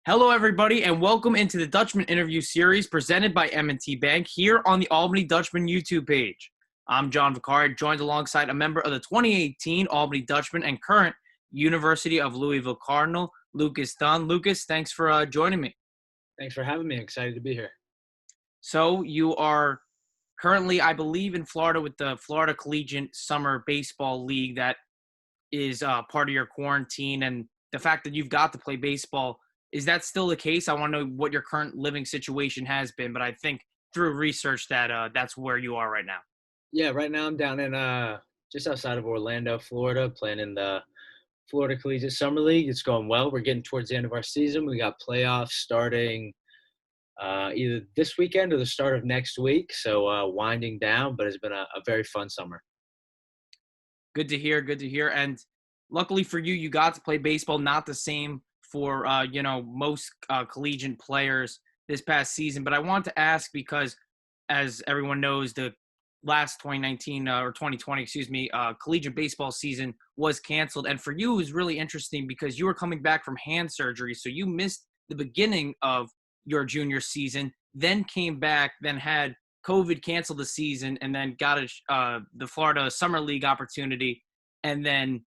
Hello, everybody, and welcome into the Dutchman interview series presented by M&T Bank here on the Albany Dutchman YouTube page. I'm John Vicari, joined alongside a member of the 2018 Albany Dutchman and current University of Louisville Cardinal, Lucas Dunn. Lucas, thanks for joining me. Thanks for having me. Excited to be here. So you are currently, I believe, in Florida with the Florida Collegiate Summer Baseball League that is part of your quarantine, and the fact that you've got to play baseball. Is that still the case? I want to know what your current living situation has been, but I think through research that that's where you are right now. Yeah, right now I'm down in just outside of Orlando, Florida, playing in the Florida Collegiate Summer League. It's going well. We're getting towards the end of our season. We got playoffs starting either this weekend or the start of next week. So winding down, but it's been a very fun summer. Good to hear. Good to hear. And luckily for you, you got to play baseball. Not the same for most collegiate players this past season. But I want to ask because, as everyone knows, the last 2019 or 2020, collegiate baseball season was canceled. And for you, it was really interesting because you were coming back from hand surgery, so you missed the beginning of your junior season, then came back, then had COVID cancel the season, and then got the Florida Summer League opportunity, and then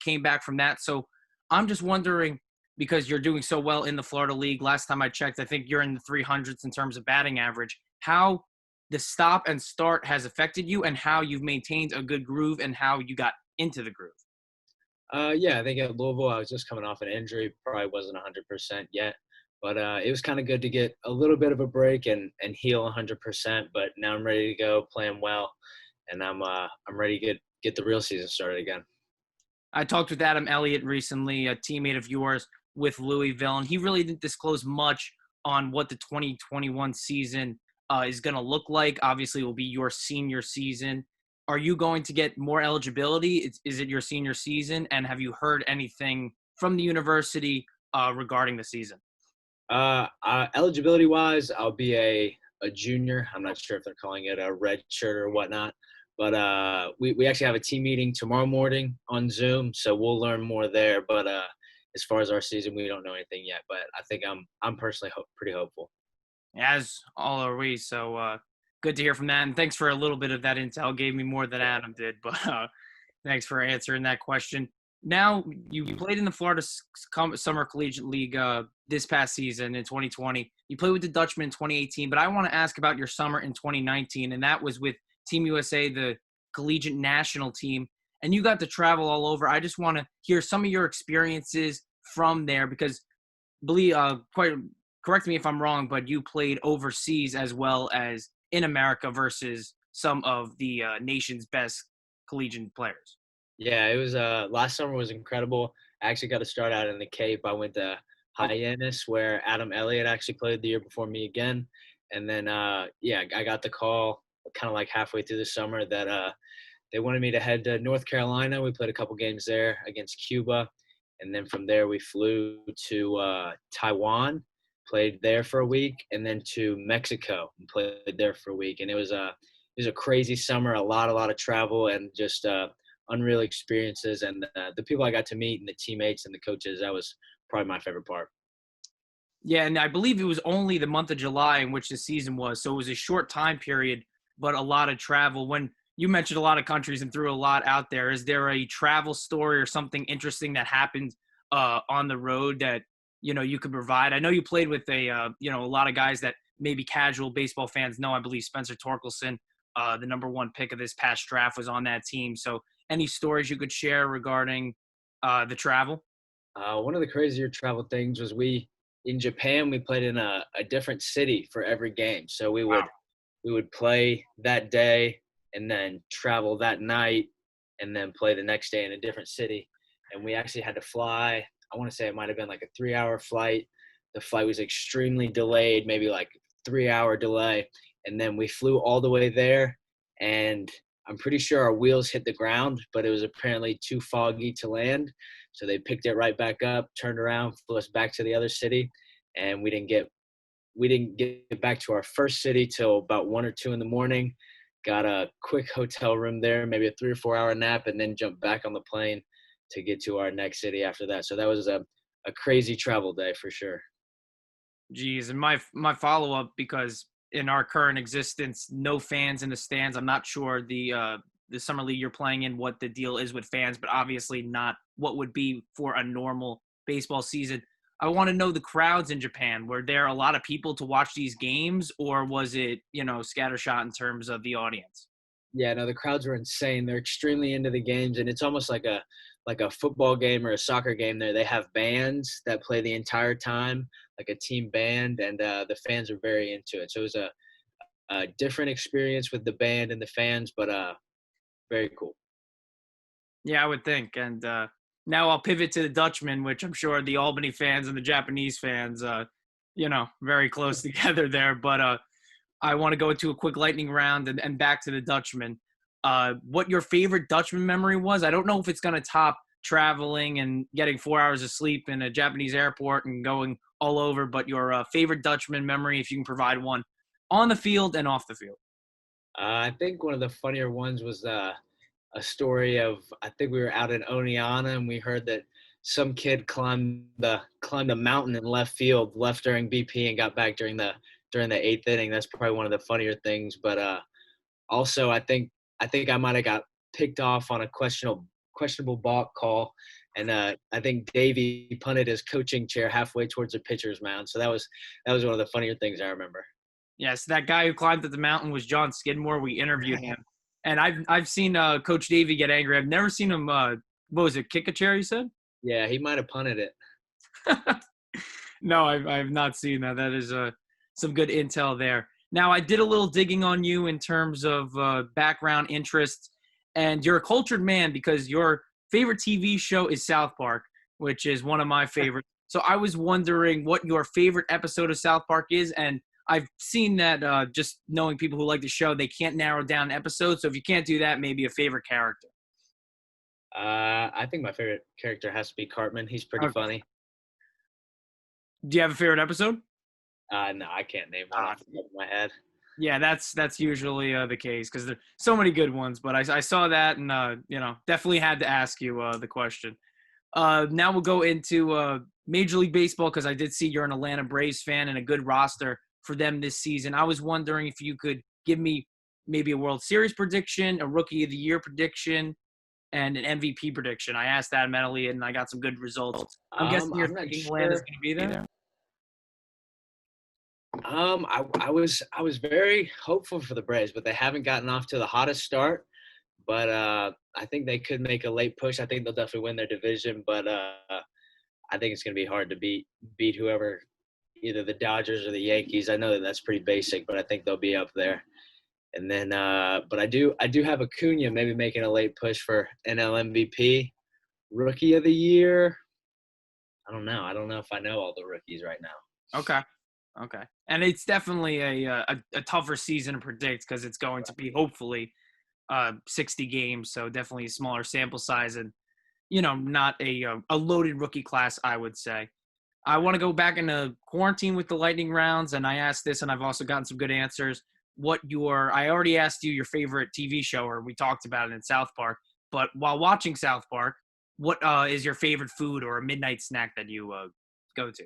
came back from that. So I'm just wondering, because you're doing so well in the Florida League. Last time I checked, I think you're in the 300s in terms of batting average. How the stop and start has affected you and how you've maintained a good groove and how you got into the groove. Yeah, I think at Louisville, I was just coming off an injury. Probably wasn't 100% yet. But it was kind of good to get a little bit of a break and heal 100%. But now I'm ready to go, playing well, and I'm ready to get the real season started again. I talked with Adam Elliott recently, a teammate of yours with Louisville, and he really didn't disclose much on what the 2021 season is going to look like. Obviously, it will be your senior season. Are you going to get more eligibility? Is it your senior season? And have you heard anything from the university regarding the season? Eligibility-wise, I'll be a junior. I'm not sure if they're calling it a red shirt or whatnot. But we actually have a team meeting tomorrow morning on Zoom, so we'll learn more there. But as far as our season, we don't know anything yet. But I think I'm personally pretty hopeful. As all are we. So good to hear from that. And thanks for a little bit of that intel. Gave me more than Adam did. But thanks for answering that question. Now, you played in the Florida Summer Collegiate League this past season in 2020. You played with the Dutchmen in 2018. But I want to ask about your summer in 2019, and that was with Team USA, the collegiate national team, and you got to travel all over. I just want to hear some of your experiences from there because, correct me if I'm wrong, but you played overseas as well as in America versus some of the nation's best collegiate players. Yeah, it was last summer was incredible. I actually got to start out in the Cape. I went to Hyannis, where Adam Elliott actually played the year before me again. And then, I got the call kind of like halfway through the summer that they wanted me to head to North Carolina. We played a couple games there against Cuba. And then from there, we flew to Taiwan, played there for a week, and then to Mexico and played there for a week. And it was a crazy summer, a lot of travel, and just unreal experiences. And the people I got to meet and the teammates and the coaches, that was probably my favorite part. Yeah, and I believe it was only the month of July in which the season was. So it was a short time period, but a lot of travel. When you mentioned a lot of countries and threw a lot out there, is there a travel story or something interesting that happened on the road that, you could provide? I know you played with a lot of guys that maybe casual baseball fans know. I believe Spencer Torkelson, the number one pick of this past draft, was on that team. So any stories you could share regarding the travel? One of the crazier travel things was in Japan, we played in a different city for every game. So we would play that day and then travel that night and then play the next day in a different city. And we actually had to fly. I want to say it might have been like a 3-hour flight. The flight was extremely delayed, maybe like 3-hour delay. And then we flew all the way there. And I'm pretty sure our wheels hit the ground, but it was apparently too foggy to land. So they picked it right back up, turned around, flew us back to the other city. And we didn't get back to our first city till about 1 or 2 in the morning. Got a quick hotel room there, maybe a 3 or 4 hour nap, and then jumped back on the plane to get to our next city after that. So that was a crazy travel day for sure. Geez, and my follow up, because in our current existence, no fans in the stands. I'm not sure the summer league you're playing in what the deal is with fans, but obviously not what would be for a normal baseball season. I want to know the crowds in Japan. Were there a lot of people to watch these games, or was it scattershot in terms of the audience? Yeah, no, the crowds were insane. They're extremely into the games, and it's almost like a football game or a soccer game. There, they have bands that play the entire time, like a team band, and the fans are very into it. So it was a different experience with the band and the fans, but very cool. Yeah, I would think. And now I'll pivot to the Dutchmen, which I'm sure the Albany fans and the Japanese fans, very close together there. But I want to go into a quick lightning round and back to the Dutchman. What your favorite Dutchman memory was? I don't know if it's going to top traveling and getting 4 hours of sleep in a Japanese airport and going all over, but your favorite Dutchman memory, if you can provide one, on the field and off the field. I think one of the funnier ones was a story of I think we were out in Oneonta and we heard that some kid climbed a mountain in left field, left during BP and got back during the eighth inning. That's probably one of the funnier things. But also I think I might have got picked off on a questionable balk call. And I think Davey punted his coaching chair halfway towards the pitcher's mound. So that was one of the funnier things I remember. Yes, that guy who climbed up the mountain was John Skidmore. We interviewed him, and I've seen Coach Davey get angry. I've never seen him. What was it? Kick a chair? You said? Yeah, he might have punted it. No, I've not seen that. That is some good intel there. Now, I did a little digging on you in terms of background interests, and you're a cultured man because your favorite TV show is South Park, which is one of my favorites. So I was wondering what your favorite episode of South Park is, and I've seen that just knowing people who like the show, they can't narrow down episodes. So if you can't do that, maybe a favorite character. I think my favorite character has to be Cartman. He's pretty Okay. funny. Do you have a favorite episode? No, I can't name one off the top of my head. Yeah, that's usually the case because there's so many good ones. But I saw that and definitely had to ask you the question. Now we'll go into Major League Baseball because I did see you're an Atlanta Braves fan and a good roster for them this season. I was wondering if you could give me maybe a World Series prediction, a Rookie of the Year prediction, and an MVP prediction. I asked Adam Elliott and I got some good results. I'm guessing you're I'm not thinking Atlanta's sure. going to be there. I was very hopeful for the Braves, but they haven't gotten off to the hottest start. But I think they could make a late push. I think they'll definitely win their division, but I think it's going to be hard to beat whoever, either the Dodgers or the Yankees. I know that that's pretty basic, but I think they'll be up there. And then, but I do have Acuna maybe making a late push for NL MVP, Rookie of the Year. I don't know. I don't know if I know all the rookies right now. Okay. Okay. And it's definitely a tougher season to predict because it's going to be hopefully 60 games. So definitely a smaller sample size and, not a loaded rookie class, I would say. I want to go back into quarantine with the lightning rounds. And I asked this and I've also gotten some good answers. I already asked you your favorite TV show, or we talked about it in South Park. But while watching South Park, what is your favorite food or a midnight snack that you go to?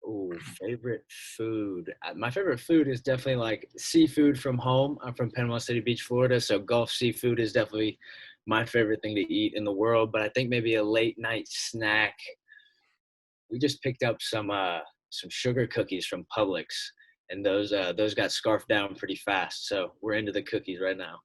Oh, favorite food. My favorite food is definitely like seafood from home. I'm from Panama City Beach, Florida, so Gulf seafood is definitely my favorite thing to eat in the world. But I think maybe a late night snack. We just picked up some sugar cookies from Publix, and those got scarfed down pretty fast. So we're into the cookies right now.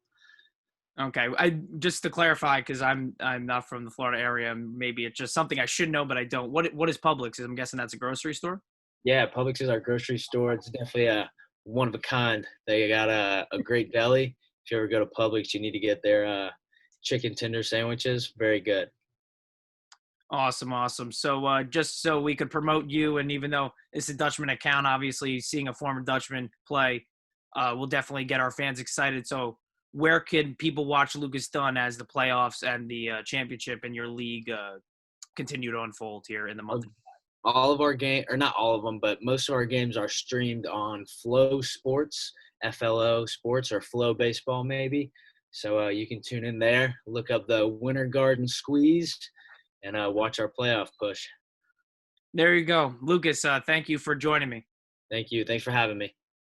Okay, I just to clarify because I'm not from the Florida area. Maybe it's just something I should know, but I don't. What is Publix? I'm guessing that's a grocery store. Yeah, Publix is our grocery store. It's definitely a one of a kind. They got a great deli. If you ever go to Publix, you need to get their chicken tender sandwiches. Very good. Awesome, awesome. So just so we could promote you, and even though it's a Dutchman account, obviously seeing a former Dutchman play will definitely get our fans excited. So where can people watch Lucas Dunn as the playoffs and the championship in your league continue to unfold here in the month? All of our game, or not all of them, but most of our games are streamed on Flow Sports, FLO Sports, or Flow Baseball maybe. So you can tune in there, look up the Winter Garden Squeeze, and watch our playoff push. There you go, Lucas. Thank you for joining me. Thank you. Thanks for having me.